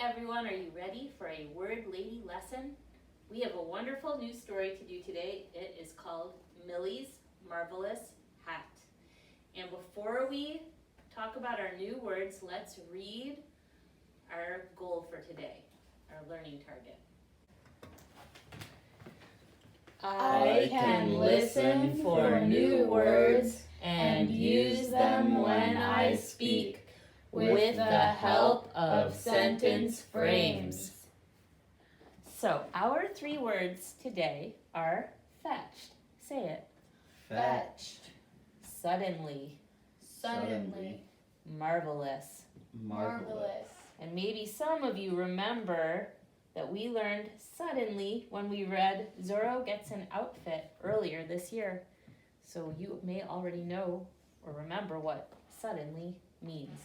everyone, are you ready for a word lady lesson? We have a wonderful new story to do today. It is called Millie's Marvelous Hat. And before we talk about our new words, let's read our goal for today, our learning target. I can listen for new words and use them when I speak with the help of sentence frames. So our 3 words today are fetched. Say it. Fetched. Suddenly. Suddenly. Marvelous. Marvelous. And maybe some of you remember that we learned suddenly when we read Zorro Gets an Outfit earlier this year. So you may already know or remember what suddenly means.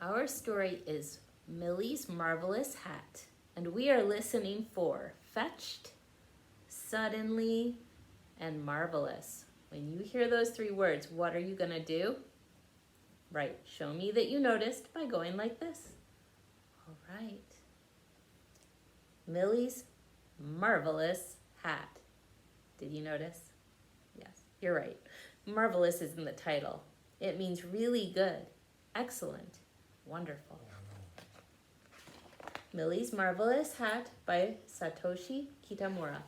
Our story is Millie's Marvelous Hat, and we are listening for fetched, suddenly, and marvelous. When you hear those 3 words, what are you going to do? Right, show me that you noticed by going like this. All right. Millie's Marvelous Hat. Did you notice? Yes, you're right. Marvelous is in the title. It means really good, excellent, wonderful. Millie's Marvelous Hat by Satoshi Kitamura.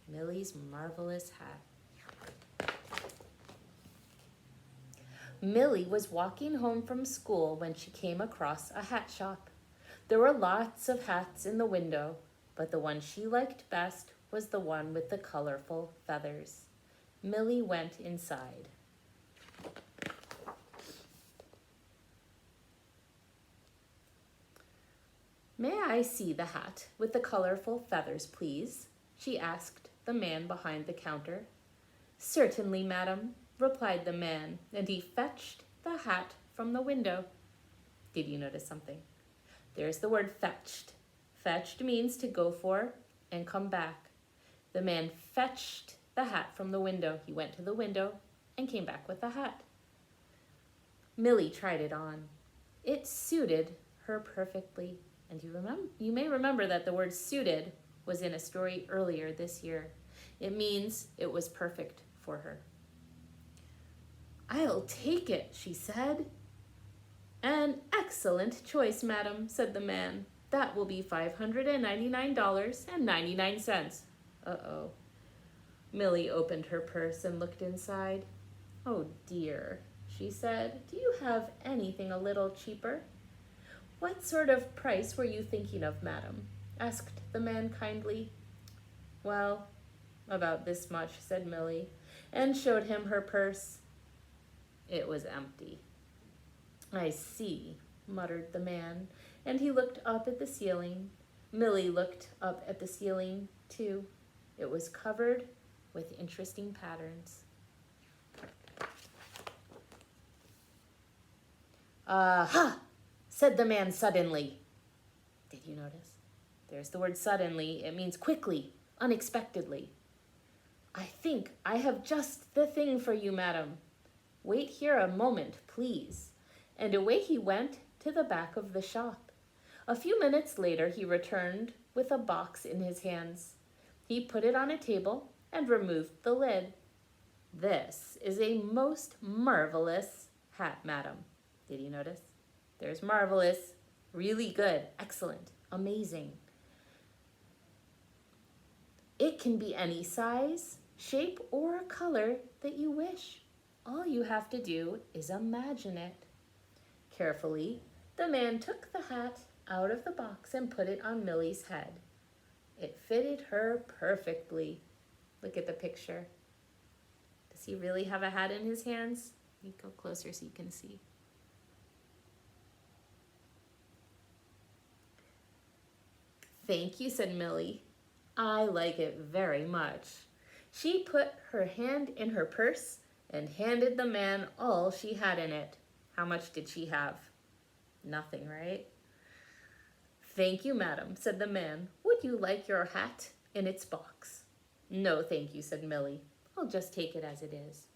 Millie's Marvelous Hat. Millie was walking home from school when she came across a hat shop. There were lots of hats in the window, but the one she liked best was the one with the colorful feathers. Millie went inside. "May I see the hat with the colorful feathers, please?" she asked the man behind the counter. "Certainly, madam," replied the man, and he fetched the hat from the window. Did you notice something? There's the word fetched. Fetched means to go for and come back. The man fetched the hat from the window. He went to the window and came back with the hat. Millie tried it on. It suited her perfectly. And you may remember that the word suited was in a story earlier this year. It means it was perfect for her. "I'll take it," she said. "An excellent choice, madam," said the man. "That will be $599.99. Uh-oh. Millie opened her purse and looked inside. "Oh dear," she said. "Do you have anything a little cheaper?" "What sort of price were you thinking of, madam?" asked the man kindly. "Well, about this much," said Millie, and showed him her purse. It was empty. "I see," muttered the man, and he looked up at the ceiling. Millie looked up at the ceiling, too. It was covered with interesting patterns. "Aha!" said the man suddenly. Did you notice? There's the word suddenly. It means quickly, unexpectedly. "I think I have just the thing for you, madam. Wait here a moment, please." And away he went to the back of the shop. A few minutes later, he returned with a box in his hands. He put it on a table and removed the lid. "This is a most marvelous hat, madam." Did you notice? There's marvelous, really good, excellent, amazing. "It can be any size, shape, or color that you wish. All you have to do is imagine it." Carefully, the man took the hat out of the box and put it on Millie's head. It fitted her perfectly. Look at the picture. Does he really have a hat in his hands? You go closer so you can see. "Thank you," said Millie. "I like it very much." She put her hand in her purse and handed the man all she had in it. How much did she have? Nothing, right? "Thank you, madam," said the man. "Would you like your hat in its box?" "No, thank you," said Millie. "I'll just take it as it is."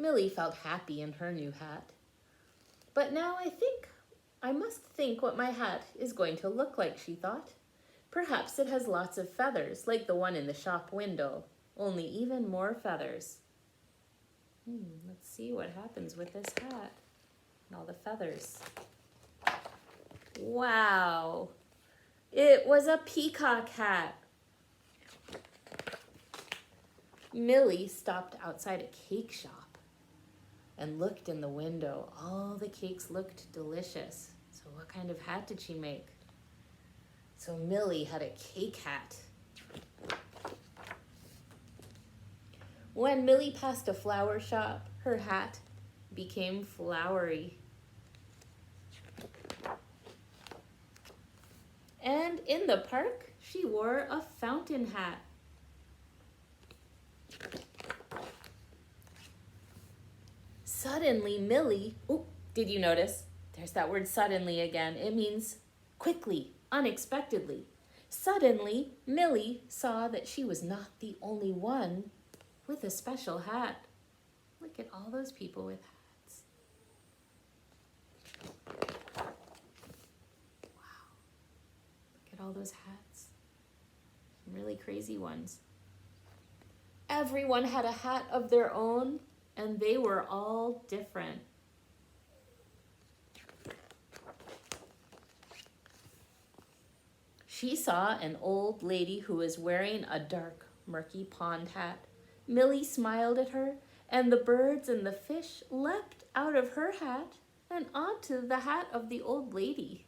Millie felt happy in her new hat. But now I must think what my hat is going to look like, she thought. Perhaps it has lots of feathers, like the one in the shop window, only even more feathers. Let's see what happens with this hat and all the feathers. Wow, it was a peacock hat. Millie stopped outside a cake shop and looked in the window. All the cakes looked delicious. So what kind of hat did she make? So Millie had a cake hat. When Millie passed a flower shop, her hat became flowery. And in the park, she wore a fountain hat. Suddenly, Millie, did you notice? There's that word suddenly again. It means quickly, unexpectedly. Suddenly, Millie saw that she was not the only one with a special hat. Look at all those people with hats. Wow. Look at all those hats. Some really crazy ones. Everyone had a hat of their own, and they were all different. She saw an old lady who was wearing a dark, murky pond hat. Millie smiled at her, and the birds and the fish leapt out of her hat and onto the hat of the old lady.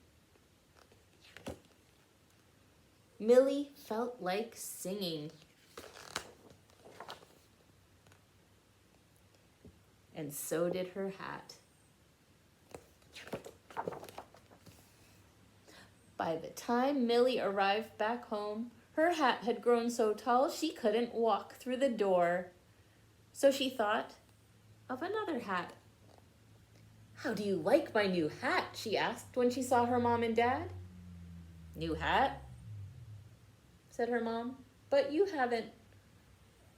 Millie felt like singing. And so did her hat. By the time Millie arrived back home, her hat had grown so tall she couldn't walk through the door. So she thought of another hat. "How do you like my new hat?" she asked when she saw her mom and dad. "New hat?" said her mom. "But you haven't."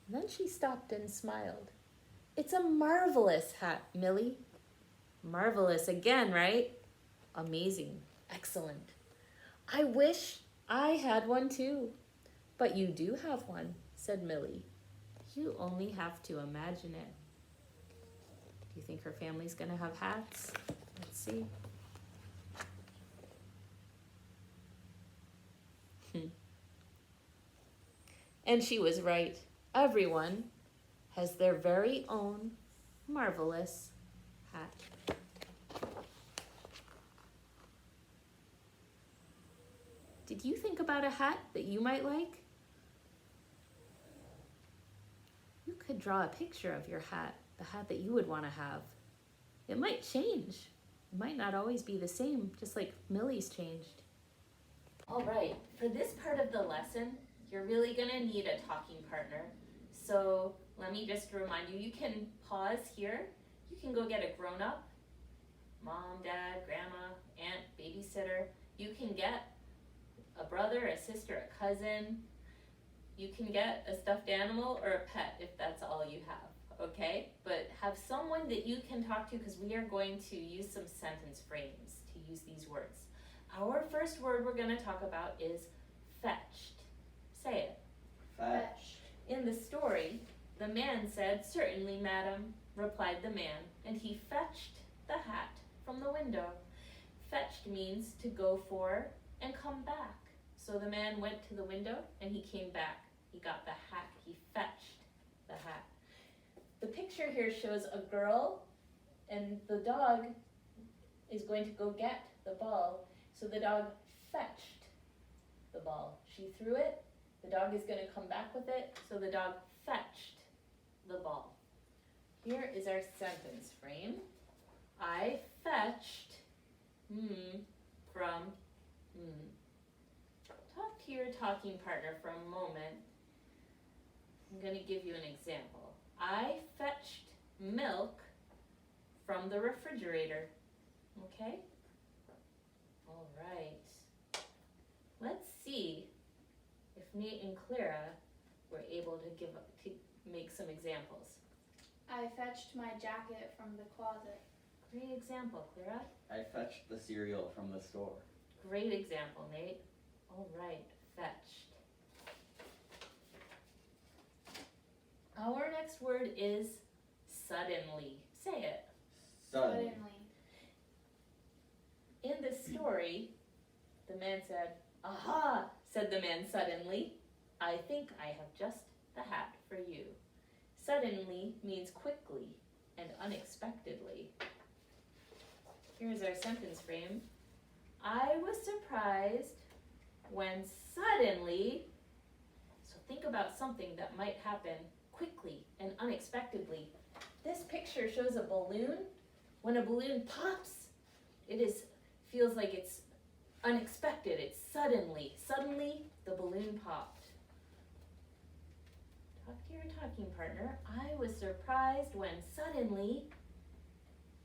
And then she stopped and smiled. "It's a marvelous hat, Millie." Marvelous again, right? Amazing. Excellent. "I wish I had one too." "But you do have one," said Millie. "You only have to imagine it." Do you think her family's gonna have hats? Let's see. And she was right. Everyone has their very own marvelous hat. Did you think about a hat that you might like? You could draw a picture of your hat, the hat that you would want to have. It might change. It might not always be the same, just like Millie's changed. All right, for this part of the lesson, you're really gonna need a talking partner. So let me just remind you, you can pause here. You can go get a grown-up, mom, dad, grandma, aunt, babysitter. You can get a brother, a sister, a cousin. You can get a stuffed animal or a pet if that's all you have, okay? But have someone that you can talk to, because we are going to use some sentence frames to use these words. Our first word we're going to talk about is fetched. Say it. Fetched. In the story, the man said, "Certainly, madam," replied the man, and he fetched the hat from the window. Fetched means to go for and come back. So the man went to the window and he came back. He got the hat. He fetched the hat. The picture here shows a girl and the dog is going to go get the ball. So the dog fetched the ball. She threw it. The dog is going to come back with it. So the dog fetched the ball. Here is our sentence frame. I fetched from Talk to your talking partner for a moment. I'm going to give you an example. I fetched milk from the refrigerator. Okay? All right. Let's see if Nate and Clara were able to make some examples. I fetched my jacket from the closet. Great example, Clara. I fetched the cereal from the store. Great example, Nate. All right, fetched. Our next word is suddenly. Say it. Suddenly. In the story, the man said, "Aha," said the man suddenly. "I think I have just the hat for you." Suddenly means quickly and unexpectedly. Here's our sentence frame. I was surprised when suddenly, so think about something that might happen quickly and unexpectedly. This picture shows a balloon. When a balloon pops, feels like it's unexpected. It's suddenly the balloon popped. Talk to your talking partner. I was surprised when suddenly.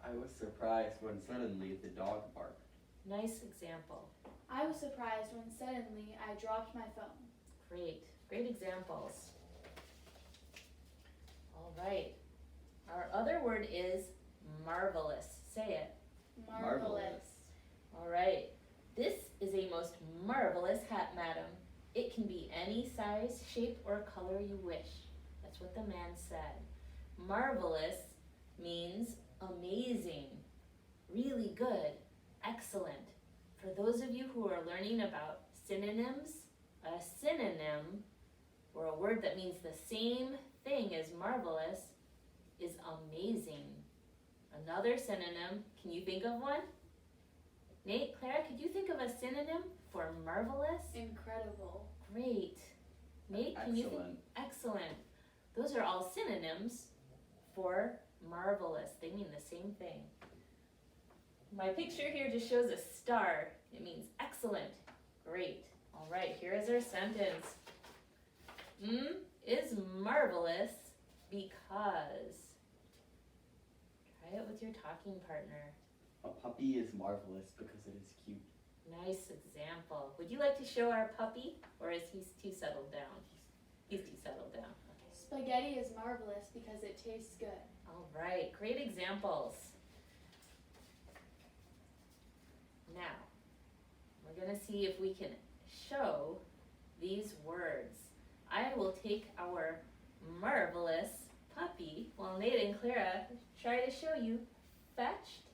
I was surprised when suddenly the dog barked. Nice example. I was surprised when suddenly I dropped my phone. Great examples. All right. Our other word is marvelous. Say it. Marvelous. All right. This is a most marvelous hat, madam. It can be any size, shape, or color you wish. That's what the man said. Marvelous means amazing, really good, excellent. For those of you who are learning about synonyms, a synonym, or a word that means the same thing as marvelous, is amazing. Another synonym, can you think of one? Nate, Clara, could you think of a synonym for marvelous? Incredible. Great. Nate, can you think? Excellent. Excellent. Those are all synonyms for marvelous. They mean the same thing. My picture here just shows a star. It means excellent. Great. All right, here is our sentence. Is marvelous because. Try it with your talking partner. A puppy is marvelous because it is cute. Nice example. Would you like to show our puppy, or is he too settled down? He's too settled down. Okay. Spaghetti is marvelous because it tastes good. All right, great examples. Now, we're going to see if we can show these words. I will take our marvelous puppy, while Nate and Clara try to show you fetched,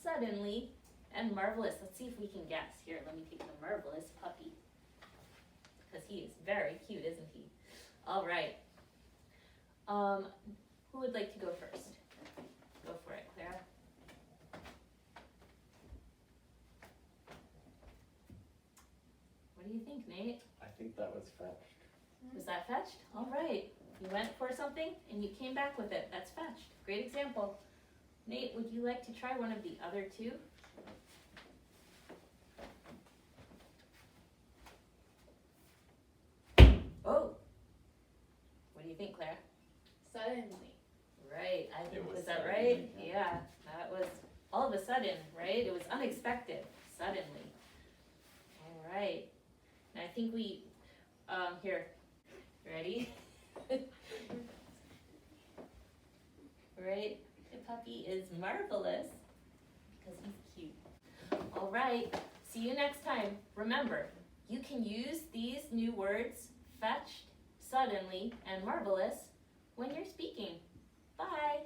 suddenly, and marvelous. Let's see if we can guess. Here, let me take the marvelous puppy, because he is very cute, isn't he? All right. Who would like to go first? Go for it, Clara. What do you think, Nate? I think that was fetched. Was that fetched? All right. You went for something and you came back with it. That's fetched. Great example. Nate, would you like to try one of the other two? Oh. What do you think, Claire? Suddenly. Right. I think, It was was that suddenly, right? yeah. Yeah. That was all of a sudden, right? It was unexpected. Suddenly. All right. And I think we, here. Ready? Right? The puppy is marvelous because he's cute. All right. See you next time. Remember, you can use these new words, fetched, suddenly, and marvelous, when you're speaking. Bye.